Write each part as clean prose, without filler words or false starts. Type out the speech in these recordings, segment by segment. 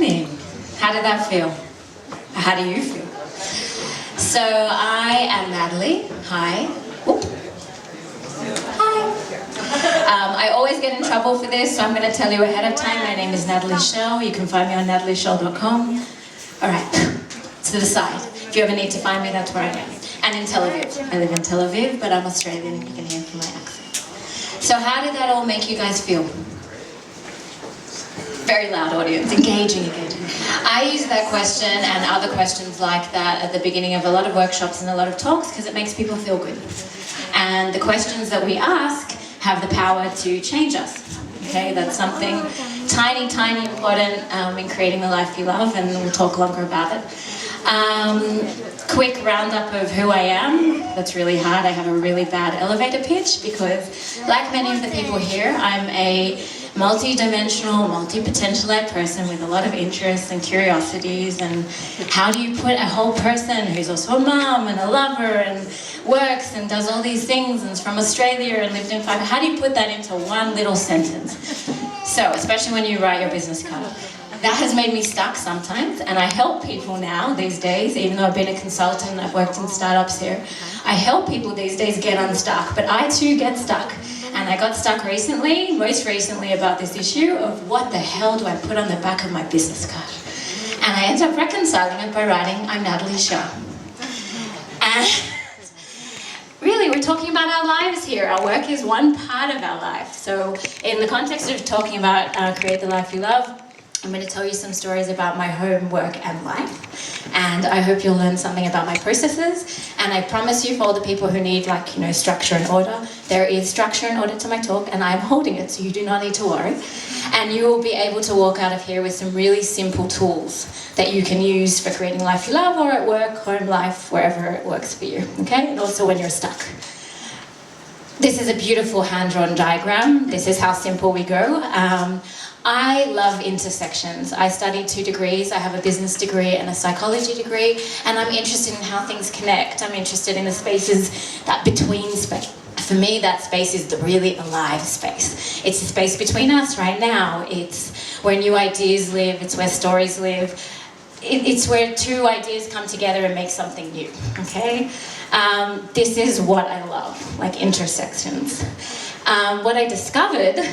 morning. How did that feel? How do you feel? So I am Natalie. Hi. Oop. Hi. I always get in trouble for this, so I'm going to tell you ahead of time. My name is Natalie Shell. You can find me on natalieshell.com. All right, to the side. If you ever need to find me, that's where I am. And in Tel Aviv. I live in Tel Aviv, but I'm Australian, you can hear from my accent. So how did that all make you guys feel? Very loud audience, engaging. I use that question and other questions like that at the beginning of a lot of workshops and a lot of talks because it makes people feel good. And the questions that we ask have the power to change us. Okay, that's something tiny, tiny important in creating the life you love, and we'll talk longer about it. Quick roundup of who I am. That's really hard. I have a really bad elevator pitch because, like many of the people here, I'm a multi-dimensional, multi-potentialite person with a lot of interests and curiosities. And how do you put a whole person who's also a mom and a lover and works and does all these things and is from Australia and lived in 5, how do you put that into one little sentence? So, especially when you write your business card. That has made me stuck sometimes, and I help people now these days, even though I've been a consultant and I've worked in startups here, I help people these days get unstuck, but I too get stuck. And I got stuck recently, most recently, about this issue of what the hell do I put on the back of my business card? And I ended up reconciling it by writing, I'm Natalie Shell. And really, we're talking about our lives here. Our work is one part of our life. So in the context of talking about create the life you love, I'm going to tell you some stories about my home, work, and life. And I hope you'll learn something about my processes. And I promise you, for all the people who need, structure and order, there is structure and order to my talk, and I'm holding it, so you do not need to worry. And you will be able to walk out of here with some really simple tools that you can use for creating life you love, or at work, home, life, wherever it works for you. Okay? And also when you're stuck. This is a beautiful hand-drawn diagram. This is how simple we go. I love intersections. I studied 2 degrees. I have a business degree and a psychology degree, and I'm interested in how things connect. I'm interested in the spaces, that between space. For me, that space is the really alive space. It's the space between us right now. It's where new ideas live. It's where stories live. It's where 2 ideas come together and make something new, okay? This is what I love, like intersections. What I discovered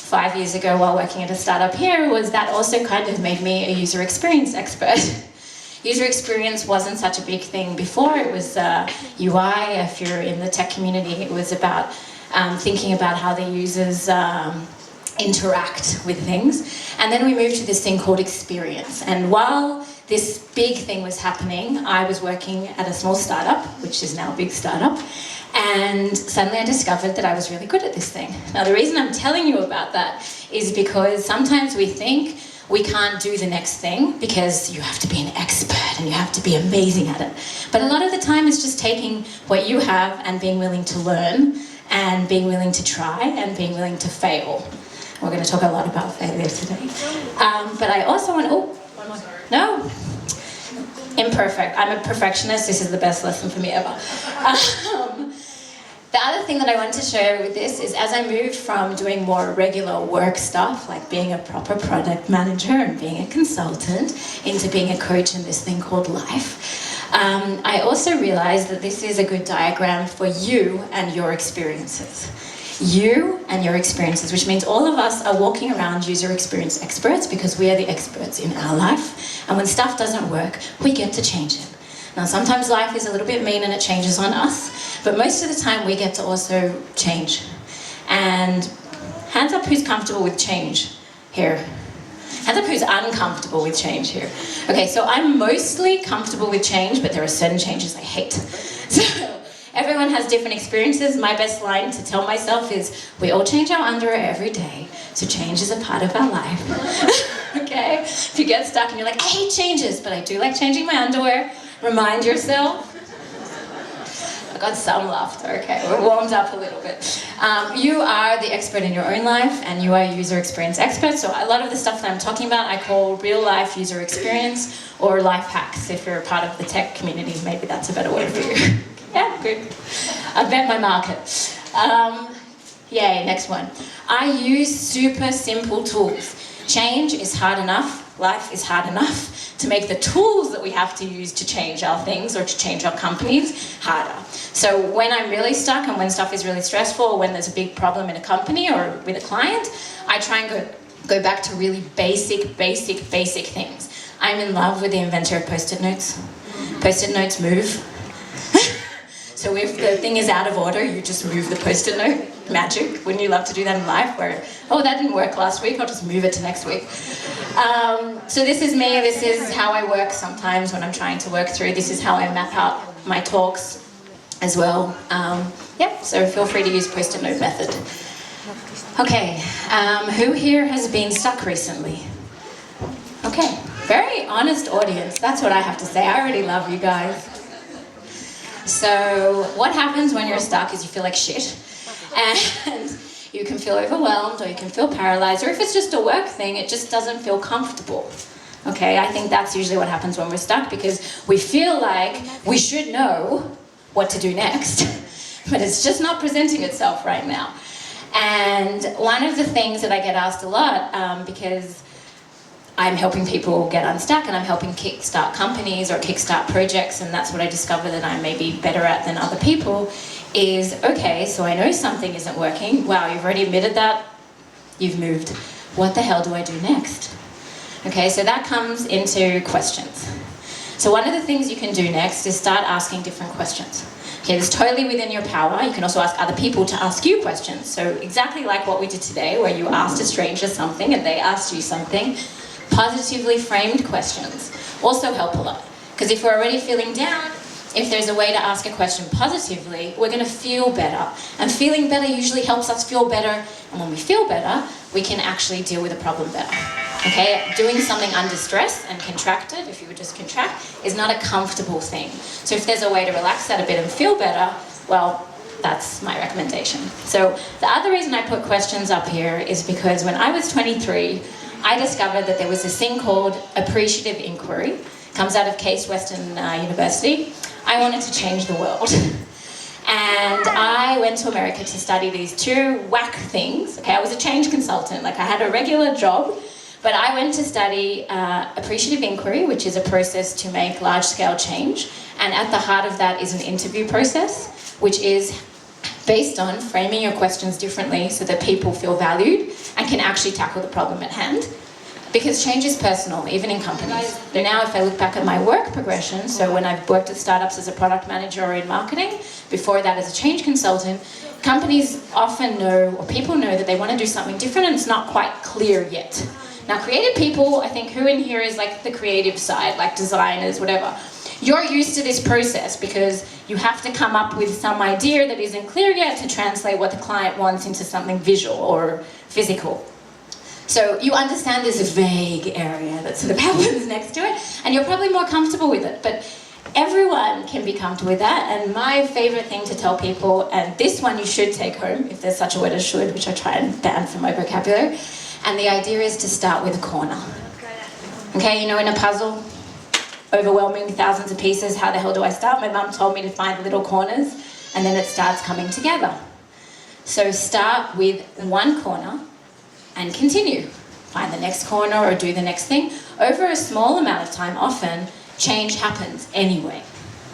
5 years ago while working at a startup here was that also kind of made me a user experience expert. User experience wasn't such a big thing before. It was UI. If you're in the tech community, it was about thinking about how the users interact with things. And then we moved to this thing called experience. And while this big thing was happening, I was working at a small startup, which is now a big startup. And suddenly I discovered that I was really good at this thing. Now, the reason I'm telling you about that is because sometimes we think we can't do the next thing because you have to be an expert and you have to be amazing at it. But a lot of the time it's just taking what you have and being willing to learn and being willing to try and being willing to fail. We're going to talk a lot about failure today. But I also want... Oh, one more. No? Imperfect. I'm a perfectionist. This is the best lesson for me ever. The other thing that I want to share with this is as I moved from doing more regular work stuff, like being a proper product manager and being a consultant, into being a coach in this thing called life, I also realized that this is a good diagram for you and your experiences. You and your experiences, which means all of us are walking around user experience experts because we are the experts in our life. And when stuff doesn't work, we get to change it. Now, sometimes life is a little bit mean and it changes on us, but most of the time we get to also change. And hands up who's comfortable with change here. Hands up who's uncomfortable with change here. Okay, so I'm mostly comfortable with change, but there are certain changes I hate. So everyone has different experiences. My best line to tell myself is, we all change our underwear every day, so change is a part of our life. Okay? If you get stuck and you're like, I hate changes, but I do like changing my underwear, remind yourself. I got some laughter, okay, we're warmed up a little bit. You are the expert in your own life, and you are a user experience expert, so a lot of the stuff that I'm talking about I call real life user experience, or life hacks. If you're a part of the tech community, maybe that's a better word for you. Yeah, good. I bet my market. Yay, next one. I use super simple tools. Change is hard enough. life is hard enough to make the tools that we have to use to change our things or to change our companies harder. So when I'm really stuck and when stuff is really stressful, or when there's a big problem in a company or with a client, I try and go back to really basic things. I'm in love with the inventor of Post-it notes. Post-it notes move. So if the thing is out of order, you just move the Post-it note. Magic. Wouldn't you love to do that in life? Where, oh, that didn't work last week, I'll just move it to next week. So this is me. This is how I work sometimes when I'm trying to work through. This is how I map out my talks as well. So feel free to use Post-it note method. Okay, who here has been stuck recently? Okay, very honest audience. That's what I have to say. I already love you guys. So what happens when you're stuck is you feel like shit. And you can feel overwhelmed, or you can feel paralyzed, or if it's just a work thing, it just doesn't feel comfortable. Okay, I think that's usually what happens when we're stuck, because we feel like we should know what to do next, but it's just not presenting itself right now. And one of the things that I get asked a lot, because I'm helping people get unstuck and I'm helping kickstart companies or kickstart projects, and that's what I discover that I'm maybe better at than other people, is, okay, so I know something isn't working. Wow, you've already admitted that. You've moved. What the hell do I do next? Okay, so that comes into questions. So one of the things you can do next is start asking different questions. Okay, it's totally within your power. You can also ask other people to ask you questions. So exactly like what we did today, where you asked a stranger something and they asked you something. Positively framed questions also help a lot. Because if we're already feeling down, if there's a way to ask a question positively, we're going to feel better. And feeling better usually helps us feel better. And when we feel better, we can actually deal with a problem better. Okay, doing something under stress and contracted, if you would just contract, is not a comfortable thing. So if there's a way to relax that a bit and feel better, well, that's my recommendation. So the other reason I put questions up here is because when I was 23, I discovered that there was this thing called appreciative inquiry. It comes out of Case Western University. I wanted to change the world. And I went to America to study these two whack things. Okay, I was a change consultant. Like, I had a regular job, but I went to study appreciative inquiry, which is a process to make large-scale change. And at the heart of that is an interview process, which is based on framing your questions differently so that people feel valued and can actually tackle the problem at hand. Because change is personal, even in companies. Now, if I look back at my work progression, so when I've worked at startups as a product manager or in marketing, before that as a change consultant, companies often know, or people know, that they want to do something different and it's not quite clear yet. Now, creative people, I think, who in here is like the creative side, like designers, whatever, you're used to this process because you have to come up with some idea that isn't clear yet to translate what the client wants into something visual or physical. So you understand this vague area that sort of happens next to it, and you're probably more comfortable with it. But everyone can be comfortable with that, and my favorite thing to tell people, and this one you should take home, if there's such a word as should, which I try and ban from my vocabulary, and the idea is to start with a corner. Okay, you know, in a puzzle, overwhelming thousands of pieces, how the hell do I start? My mum told me to find little corners, and then it starts coming together. So start with one corner and continue. Find the next corner or do the next thing. Over a small amount of time, often, change happens anyway.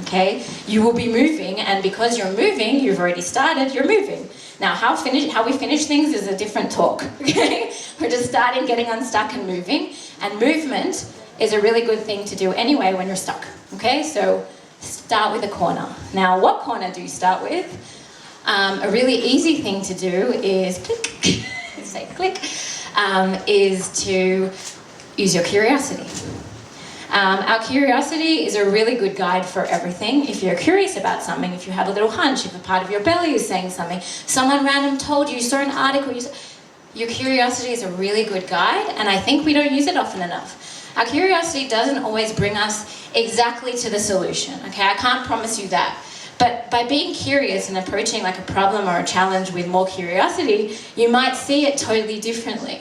Okay? You will be moving, and because you're moving, you've already started, you're moving. Now, how we finish things is a different talk. Okay? We're just starting, getting unstuck and moving. And movement is a really good thing to do anyway when you're stuck. Okay? So start with a corner. Now, what corner do you start with? A really easy thing to do is click. Say click, is to use your curiosity. Our curiosity is a really good guide for everything. If you're curious about something, if you have a little hunch, if a part of your belly is saying something, someone random told you, you saw an article, your curiosity is a really good guide, and I think we don't use it often enough. Our curiosity doesn't always bring us exactly to the solution, okay? I can't promise you that. But by being curious and approaching like a problem or a challenge with more curiosity, you might see it totally differently.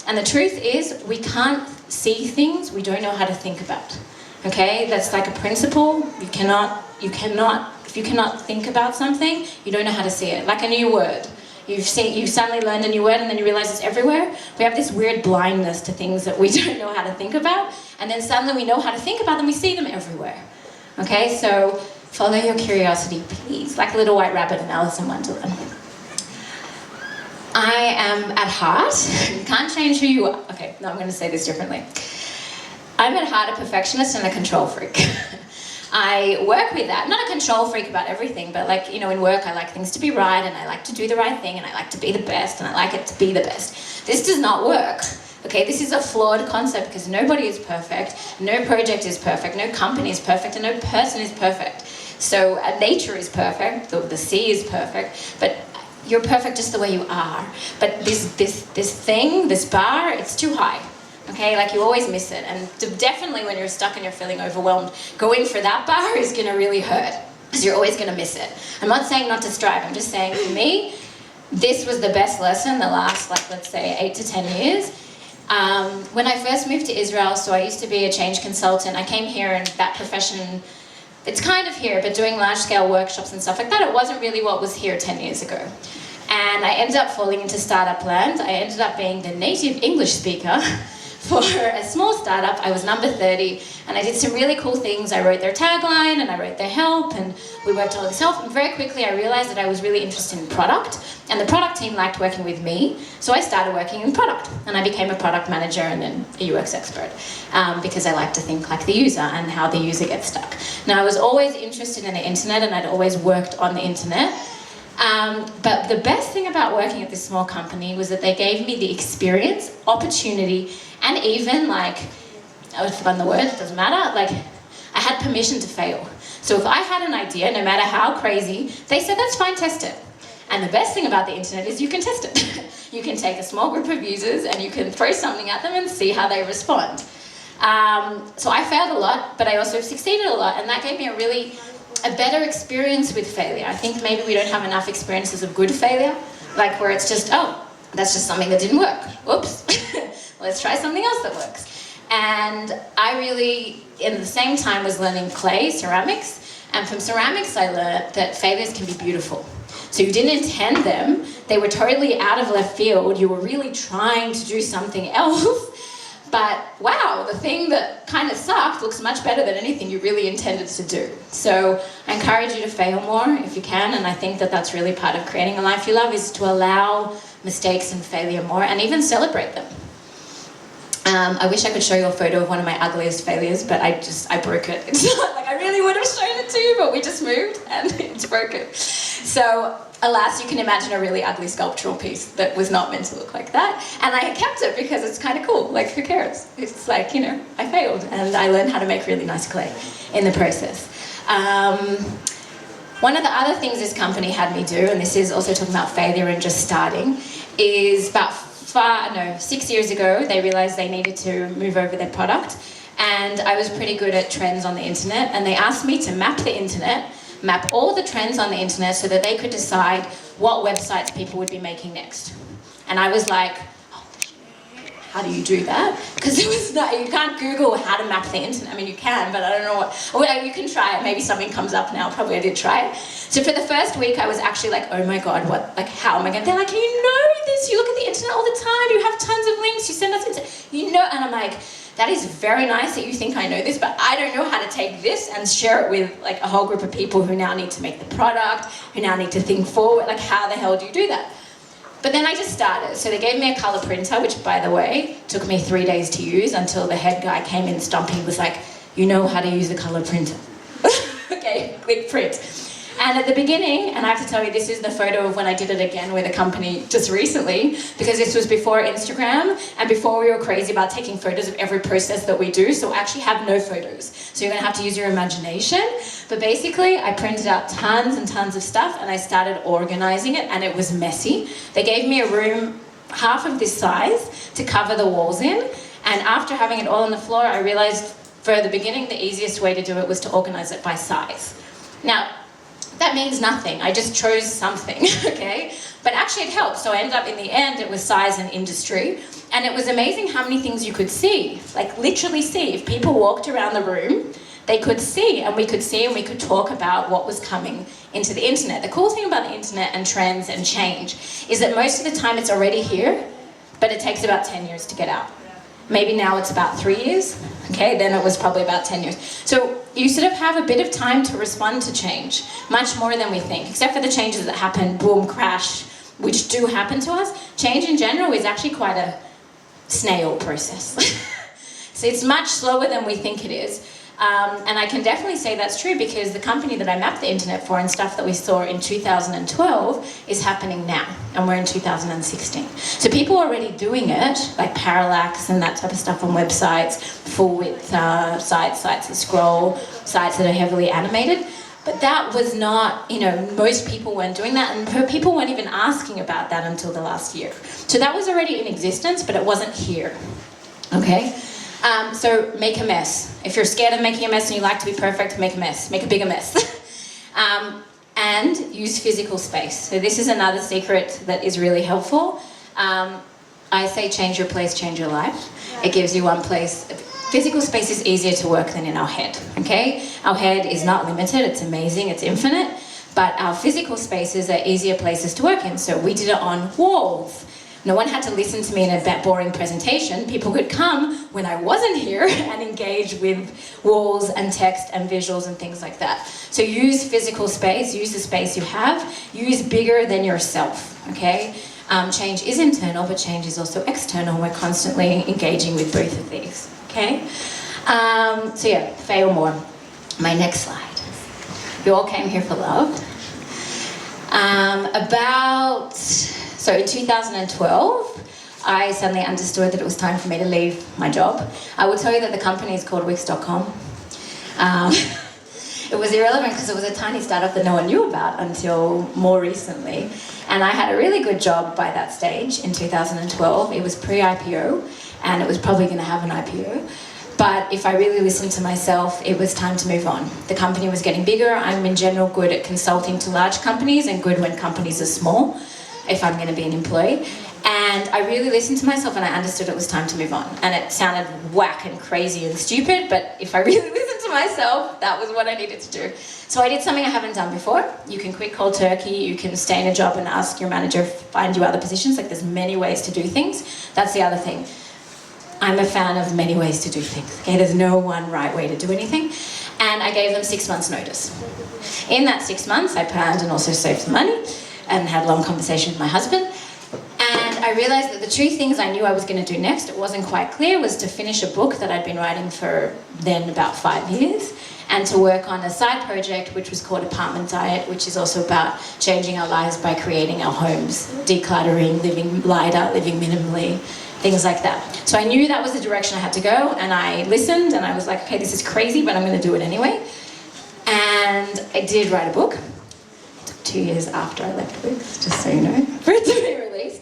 And the truth is, we can't see things we don't know how to think about. Okay? That's like a principle. If you cannot think about something, you don't know how to see it. Like a new word. you've suddenly learned a new word and then you realize it's everywhere. We have this weird blindness to things that we don't know how to think about, and then suddenly we know how to think about them, we see them everywhere. Okay, so follow your curiosity, please, like Little White Rabbit and Alice in Wonderland. I am at heart, you can't change who you are. Okay, no, I'm going to say this differently. I'm at heart a perfectionist and a control freak. I work with that. Not a control freak about everything, but like, you know, in work I like things to be right, and I like to do the right thing, and I like to be the best, and I like it to be the best. This does not work. Okay, this is a flawed concept because nobody is perfect, no project is perfect, no company is perfect, and no person is perfect. So nature is perfect, the sea is perfect, but you're perfect just the way you are. But this bar, it's too high. Okay, like you always miss it, and definitely when you're stuck and you're feeling overwhelmed, going for that bar is going to really hurt because you're always going to miss it. I'm not saying not to strive, I'm just saying for me, this was the best lesson the last, like, let's say 8 to 10 years. When I first moved to Israel, so I used to be a change consultant. I came here and that profession, it's kind of here, but doing large-scale workshops and stuff like that, it wasn't really what was here 10 years ago. And I ended up falling into startup land. I ended up being the native English speaker for a small startup. I was number 30, and I did some really cool things. I wrote their tagline, and I wrote their help, and we worked all this help. And very quickly I realized that I was really interested in product, and the product team liked working with me, so I started working in product, and I became a product manager and then a UX expert, because I like to think like the user and how the user gets stuck. Now, I was always interested in the internet, and I'd always worked on the internet. But the best thing about working at this small company was that they gave me the experience, opportunity, and even, like, I've forgotten the word, it doesn't matter, like, I had permission to fail. So if I had an idea, no matter how crazy, they said, that's fine, test it. And the best thing about the internet is you can test it. You can take a small group of users and you can throw something at them and see how they respond. So I failed a lot, but I also succeeded a lot, and that gave me a better experience with failure. I think maybe we don't have enough experiences of good failure, like where it's just, oh, that's just something that didn't work. Whoops. Let's try something else that works. And I really, in the same time, was learning clay, ceramics, and from ceramics I learned that failures can be beautiful. So you didn't intend them, they were totally out of left field, you were really trying to do something else, but wow, the thing that kind of sucked looks much better than anything you really intended to do. So I encourage you to fail more if you can, and I think that that's really part of creating a life you love, is to allow mistakes and failure more, and even celebrate them. I wish I could show you a photo of one of my ugliest failures, but I broke it. It's not like I really would have shown it to you, but we just moved and it's broken. So, alas, you can imagine a really ugly sculptural piece that was not meant to look like that. And I kept it because it's kind of cool. Like, who cares? It's like, you know, I failed and I learned how to make really nice clay in the process. One of the other things this company had me do, and this is also talking about failure and just starting, is about 6 years ago, they realized they needed to move over their product, and I was pretty good at trends on the internet, and they asked me to map the internet, map all the trends on the internet so that they could decide what websites people would be making next. And I was like, how do you do that? Because it was not, you can't Google how to map the internet. I mean, you can, but I don't know what. Well, you can try it. Maybe something comes up now. Probably I did try it. So for the first week, I was actually like, oh my God, what? Like, how am I going to? They're like, you know this. You look at the internet all the time. You have tons of links. You send us, you know. And I'm like, that is very nice that you think I know this, but I don't know how to take this and share it with like a whole group of people who now need to make the product, who now need to think forward. Like, how the hell do you do that? But then I just started. So they gave me a color printer, which, by the way, took me 3 days to use until the head guy came in stomping. He was like, you know how to use a color printer. Okay, click print. And at the beginning, and I have to tell you, this is the photo of when I did it again with a company just recently, because this was before Instagram and before we were crazy about taking photos of every process that we do, so I actually have no photos. So you're going to have to use your imagination. But basically, I printed out tons and tons of stuff and I started organizing it, and it was messy. They gave me a room half of this size to cover the walls in, and after having it all on the floor, I realized for the beginning, the easiest way to do it was to organize it by size. Now, that means nothing. I just chose something, okay? But actually it helped. So I ended up, in the end, it was size and industry. And it was amazing how many things you could see. Like, literally see. If people walked around the room, they could see, and we could talk about what was coming into the internet. The cool thing about the internet and trends and change is that most of the time it's already here, but it takes about 10 years to get out. Maybe now it's about 3 years, okay? Then it was probably about 10 years. So you sort of have a bit of time to respond to change, much more than we think, except for the changes that happen, boom, crash, which do happen to us. Change in general is actually quite a snail process. So it's much slower than we think it is. And I can definitely say that's true because the company that I mapped the internet for and stuff that we saw in 2012 is happening now, and we're in 2016. So people are already doing it, like parallax and that type of stuff on websites, full width sites that scroll, sites that are heavily animated. But that was not, most people weren't doing that, and people weren't even asking about that until the last year. So that was already in existence, but it wasn't here, okay? So make a mess. If you're scared of making a mess and you like to be perfect, make a mess. Make a bigger mess. And use physical space. So this is another secret that is really helpful. I say change your place, change your life. It gives you one place. Physical space is easier to work than in our head, okay? Our head is not limited, it's amazing, it's infinite, but our physical spaces are easier places to work in. So we did it on walls. No one had to listen to me in a boring presentation. People could come when I wasn't here and engage with walls and text and visuals and things like that. So use physical space, use the space you have, use bigger than yourself, okay? Change is internal, but change is also external. We're constantly engaging with both of these, okay? So yeah, fail more. My next slide. You all came here for love. So in 2012, I suddenly understood that it was time for me to leave my job. I will tell you that the company is called Wix.com. It was irrelevant because it was a tiny startup that no one knew about until more recently. And I had a really good job by that stage in 2012. It was pre-IPO, and it was probably going to have an IPO. But if I really listened to myself, it was time to move on. The company was getting bigger. I'm in general good at consulting to large companies and good when companies are small, if I'm going to be an employee. And I really listened to myself and I understood it was time to move on. And it sounded whack and crazy and stupid, but if I really listened to myself, that was what I needed to do. So I did something I haven't done before. You can quit cold turkey, you can stay in a job and ask your manager to find you other positions. Like, there's many ways to do things. That's the other thing. I'm a fan of many ways to do things. Okay, there's no one right way to do anything. And I gave them 6 months notice. In that 6 months, I planned and also saved some money and had a long conversation with my husband. And I realized that the two things I knew I was going to do next, it wasn't quite clear, was to finish a book that I'd been writing for then about 5 years, and to work on a side project which was called Apartment Diet, which is also about changing our lives by creating our homes, decluttering, living lighter, living minimally, things like that. So I knew that was the direction I had to go, and I listened, and I was like, okay, this is crazy, but I'm going to do it anyway. And I did write a book. It took 2 years after I left Wix, just so you know, for it to be released.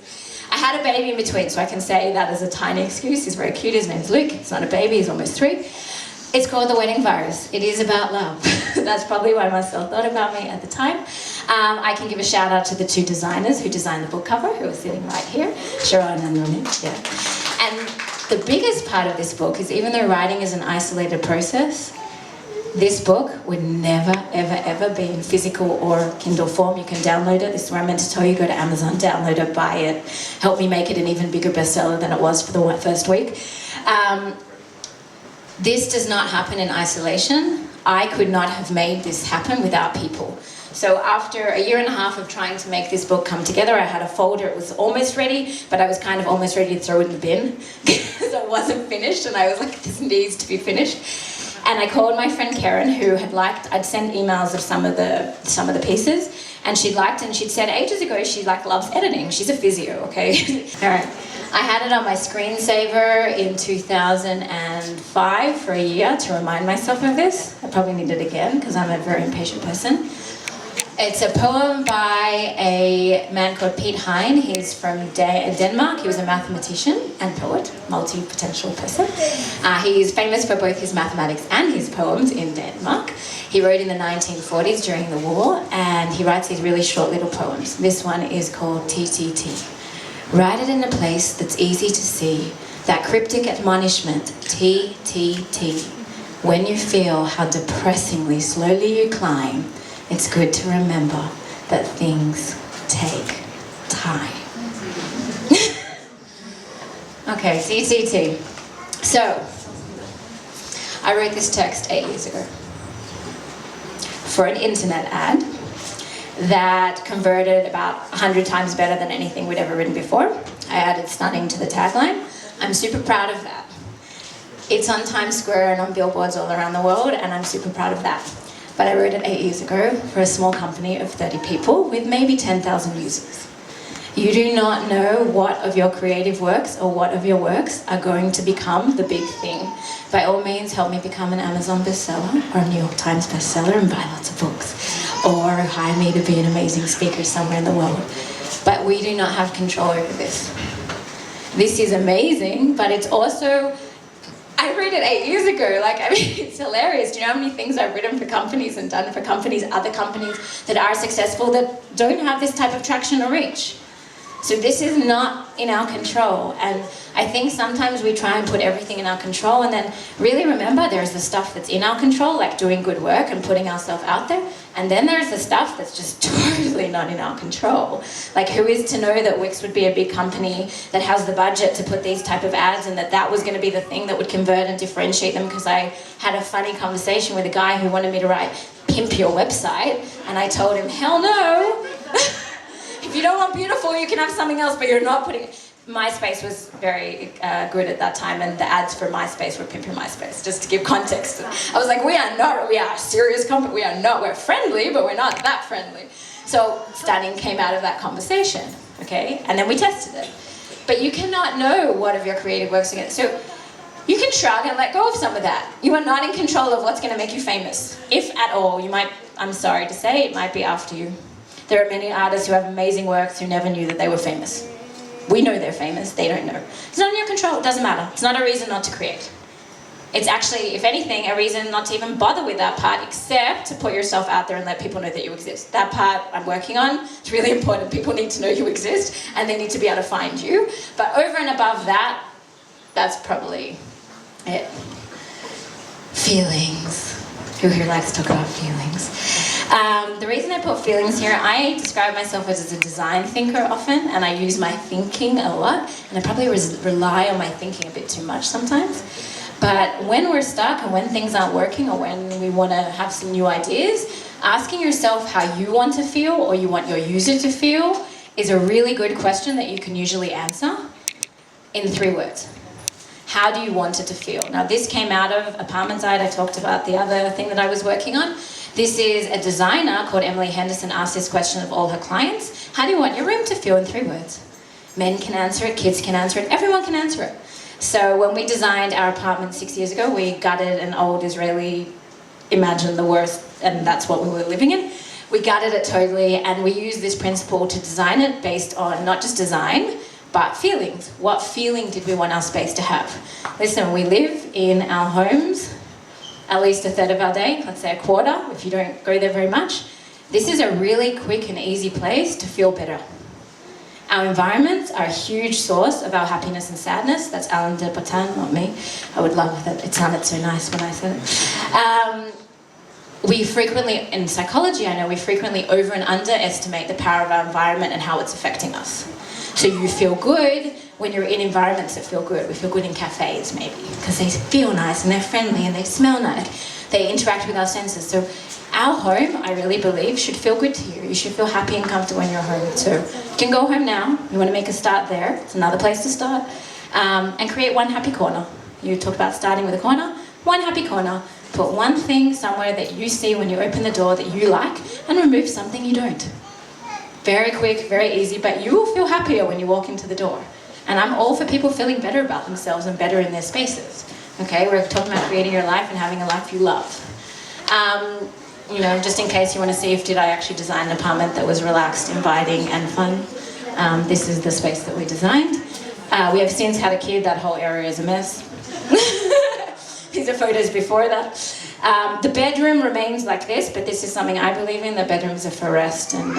I had a baby in between, so I can say that as a tiny excuse. He's very cute, his name's Luke. He's not a baby, he's almost 3. It's called The Wedding Virus. It is about love. That's probably why Marcel thought about me at the time. I can give a shout out to the 2 designers who designed the book cover, who are sitting right here, Sharon and Ronnie. Yeah. And the biggest part of this book is, even though writing is an isolated process, this book would never, ever, ever be in physical or Kindle form. You can download it. This is where I meant to tell you, go to Amazon, download it, buy it. Help me make it an even bigger bestseller than it was for the first week. This does not happen in isolation. I could not have made this happen without people. So after a year and a half of trying to make this book come together, I had a folder. It was almost ready, but I was kind of almost ready to throw it in the bin because it wasn't finished, and I was like, this needs to be finished. And I called my friend Karen, who had liked, I'd sent emails of some of the pieces, and she'd liked, and she'd said ages ago she loves editing. She's a physio, okay? All right. I had it on my screensaver in 2005 for a year to remind myself of this. I probably need it again because I'm a very impatient person. It's a poem by a man called Piet Hein. He's from Denmark. He was a mathematician and poet, multi-potential person. He's famous for both his mathematics and his poems in Denmark. He wrote in the 1940s during the war, and he writes these really short little poems. This one is called TTT. Write it in a place that's easy to see, that cryptic admonishment, T, T, T. When you feel how depressingly slowly you climb, it's good to remember that things take time. Okay, CTT. So, I wrote this text 8 years ago for an internet ad that converted about 100 times better than anything we'd ever written before. I added stunning to the tagline. I'm super proud of that. It's on Times Square and on billboards all around the world, and I'm super proud of that. But I wrote it 8 years ago for a small company of 30 people with maybe 10,000 users. You do not know what of your creative works or what of your works are going to become the big thing. By all means, help me become an Amazon bestseller or a New York Times bestseller and buy lots of books. Or hire me to be an amazing speaker somewhere in the world. But we do not have control over this. This is amazing, but it's also, I read it 8 years ago. Like, I mean, it's hilarious. Do you know how many things I've written for companies and done for companies, other companies that are successful that don't have this type of traction or reach? So this is not in our control, and I think sometimes we try and put everything in our control, and then really remember there's the stuff that's in our control, like doing good work and putting ourselves out there, and then there's the stuff that's just totally not in our control. Like, who is to know that Wix would be a big company that has the budget to put these type of ads, and that was going to be the thing that would convert and differentiate them? Because I had a funny conversation with a guy who wanted me to write "Pimp Your Website," and I told him, hell no. If you don't want beautiful, you can have something else, but you're not putting it. MySpace was very good at that time, and the ads for MySpace were Pimp Your MySpace, just to give context. I was like, we are a serious company, we're friendly, but we're not that friendly. So stunning came out of that conversation, okay? And then we tested it. But you cannot know what of your creative works are going to, so you can shrug and let go of some of that. You are not in control of what's going to make you famous. If at all, you might, I'm sorry to say, it might be after you. There are many artists who have amazing works who never knew that they were famous. We know they're famous, they don't know. It's not in your control, it doesn't matter. It's not a reason not to create. It's actually, if anything, a reason not to even bother with that part, except to put yourself out there and let people know that you exist. That part I'm working on. It's really important. People need to know you exist, and they need to be able to find you. But over and above that, that's probably it. Feelings. Who here likes to talk about feelings? The reason I put feelings here, I describe myself as a design thinker often, and I use my thinking a lot, and I probably rely on my thinking a bit too much sometimes. But when we're stuck and when things aren't working, or when we want to have some new ideas, asking yourself how you want to feel or you want your user to feel is a really good question that you can usually answer in 3 words. How do you want it to feel? Now, this came out of Apartmentside. I talked about the other thing that I was working on. This is a designer called Emily Henderson asked this question of all her clients. How do you want your room to feel in 3 words? Men can answer it, kids can answer it, everyone can answer it. So when we designed our apartment 6 years ago, we gutted an old Israeli, imagine the worst, and that's what we were living in. We gutted it totally, and we used this principle to design it based on not just design, but feelings. What feeling did we want our space to have? Listen, we live in our homes at least a third of our day, let's say a quarter, if you don't go there very much. This is a really quick and easy place to feel better. Our environments are a huge source of our happiness and sadness. That's Alain de Botton, not me. I would love that. It sounded so nice when I said it. We frequently, in psychology I know, we frequently over and underestimate the power of our environment and how it's affecting us. So you feel good when you're in environments that feel good. We feel good in cafes, maybe, because they feel nice and they're friendly and they smell nice. They interact with our senses. So our home, I really believe, should feel good to you. You should feel happy and comfortable in your home. So you can go home now. You want to make a start there. It's another place to start. And create one happy corner. You talked about starting with a corner. One happy corner. Put one thing somewhere that you see when you open the door that you like, and remove something you don't. Very quick, very easy, but you will feel happier when you walk into the door. And I'm all for people feeling better about themselves and better in their spaces. Okay, we're talking about creating your life and having a life you love. You know, just in case you want to see if did I actually design an apartment that was relaxed, inviting, and fun. This is the space that we designed. We have since had a kid. That whole area is a mess. These are photos before that. The bedroom remains like this, but this is something I believe in. The bedrooms are for rest and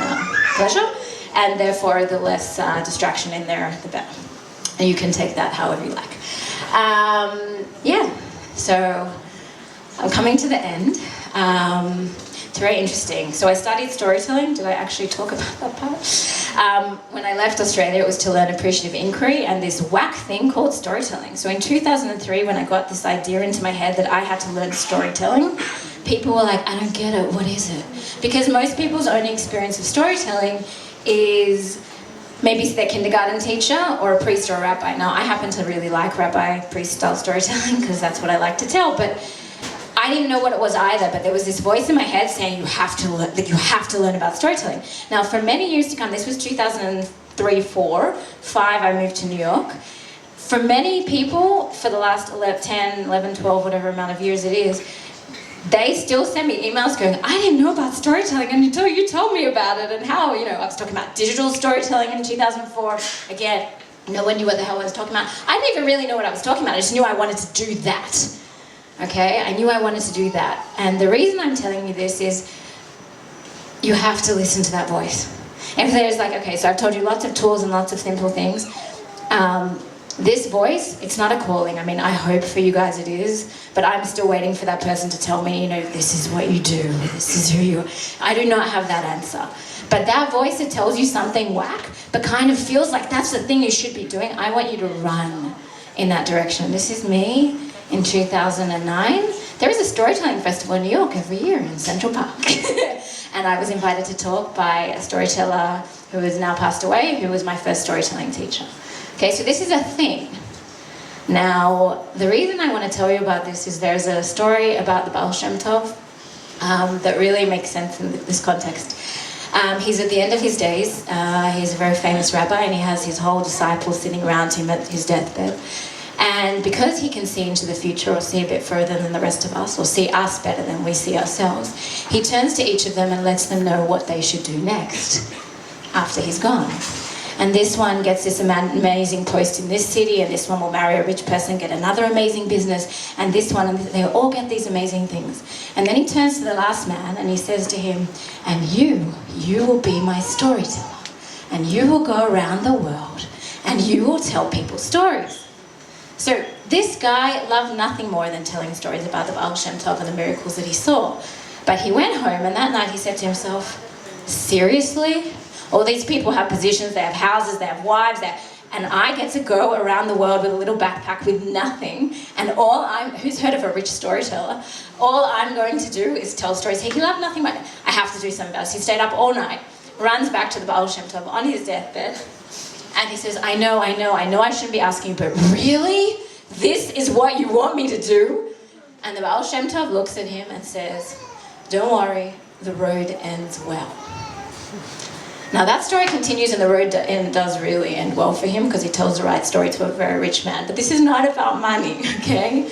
pleasure, and therefore the less distraction in there, the better. And you can take that however you like. Yeah, so I'm coming to the end. It's very interesting. So I studied storytelling. Did I actually talk about that part? When I left Australia, it was to learn appreciative inquiry and this whack thing called storytelling. So in 2003, when I got this idea into my head that I had to learn storytelling, people were like, I don't get it, what is it? Because most people's only experience of storytelling is maybe their kindergarten teacher or a priest or a rabbi. Now, I happen to really like rabbi, priest-style storytelling because that's what I like to tell, but I didn't know what it was either, but there was this voice in my head saying you have to learn about storytelling. Now, for many years to come, this was 2003, 4, 5, I moved to New York. For many people, for the last 10, 11, 12, whatever amount of years it is, they still send me emails going, I didn't know about storytelling until you told me about it, and how, I was talking about digital storytelling in 2004. Again, no one knew what the hell I was talking about. I didn't even really know what I was talking about. I just knew I wanted to do that. Okay, I knew I wanted to do that. And the reason I'm telling you this is you have to listen to that voice. And if there's okay, so I've told you lots of tools and lots of simple things. This voice, it's not a calling. I mean, I hope for you guys it is, but I'm still waiting for that person to tell me, this is what you do, this is who you are. I do not have that answer. But that voice that tells you something whack, but kind of feels like that's the thing you should be doing, I want you to run in that direction. This is me. In 2009, there is a storytelling festival in New York every year in Central Park. And I was invited to talk by a storyteller who has now passed away, who was my first storytelling teacher. Okay, so this is a thing. Now, the reason I want to tell you about this is there's a story about the Baal Shem Tov that really makes sense in this context. He's at the end of his days. He's a very famous rabbi, and he has his whole disciples sitting around him at his deathbed. And because he can see into the future or see a bit further than the rest of us or see us better than we see ourselves, he turns to each of them and lets them know what they should do next after he's gone. And this one gets this amazing post in this city, and this one will marry a rich person, get another amazing business, and this one, and they all get these amazing things. And then he turns to the last man and he says to him, and you will be my storyteller, and you will go around the world and you will tell people stories. So this guy loved nothing more than telling stories about the Baal Shem Tov and the miracles that he saw. But he went home, and that night he said to himself, seriously? All these people have positions, they have houses, they have wives, and I get to go around the world with a little backpack with nothing, and who's heard of a rich storyteller? All I'm going to do is tell stories. He loved nothing but, I have to do something about this. He stayed up all night, runs back to the Baal Shem Tov on his deathbed, and he says, I know I shouldn't be asking you, but really? This is what you want me to do? And the Baal Shem Tov looks at him and says, don't worry, the road ends well. Now that story continues, and the road does really end well for him because he tells the right story to a very rich man. But this is not about money, okay?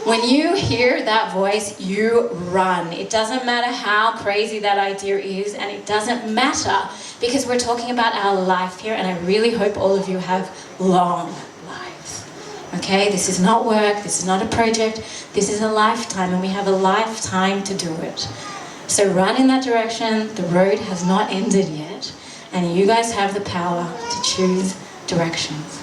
When you hear that voice, you run. It doesn't matter how crazy that idea is, and it doesn't matter because we're talking about our life here, and I really hope all of you have long lives. Okay? This is not work, this is not a project, this is a lifetime, and we have a lifetime to do it. So run in that direction. The road has not ended yet, and you guys have the power to choose directions.